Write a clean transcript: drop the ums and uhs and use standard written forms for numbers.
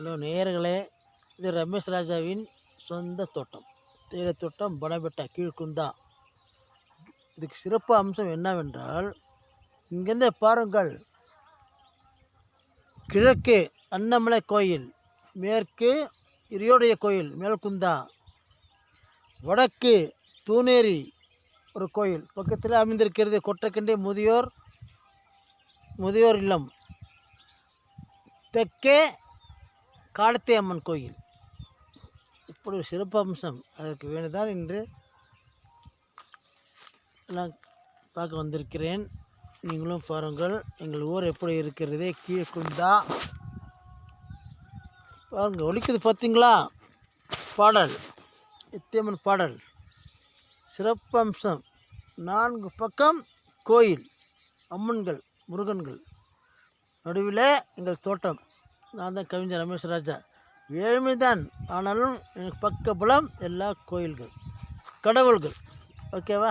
Hello நேயர்களே, இது ரமேஷ் ராஜாவின் சொந்த தோட்டம், தேயிலை தோட்டம், பனபெட்டா, கீழ்குந்தா. இதுக்கு சிறப்பு அம்சம் என்னவென்றால், இங்கேருந்தே பாருங்கள், கிழக்கு அண்ணாமலை கோயில், மேற்கு இரியோடைய கோயில் மேல்குந்தா, வடக்கு தூணேரி ஒரு கோயில், பக்கத்தில் அமைந்திருக்கிறது கொட்டக்கண்டி முதியோர் இல்லம், தெற்கே காலத்தி அம்மன் கோயில். இப்படி ஒரு சிறப்பு அம்சம். அதற்கு வேண்டுதான் இன்று எல்லாம் பார்க்க வந்திருக்கிறேன். நீங்களும் பாருங்கள், எங்கள் ஊர் எப்படி இருக்கிறது. கீழ்குந்தா பாருங்கள், ஒலிக்குது பார்த்தீங்களா? பாடல், எத்தியம்மன் பாடல், சிறப்பு அம்சம். 4 பக்கம் கோயில், அம்மன்கள், முருகன்கள், நடுவில் எங்கள் தோட்டம். நான் தான் கவிஞர் ரமேஷ் ராஜா. ஏழ்மைதான், ஆனாலும் எனக்கு பக்க பலம் எல்லா கோயில்கள், கடவுள்கள். ஓகேவா?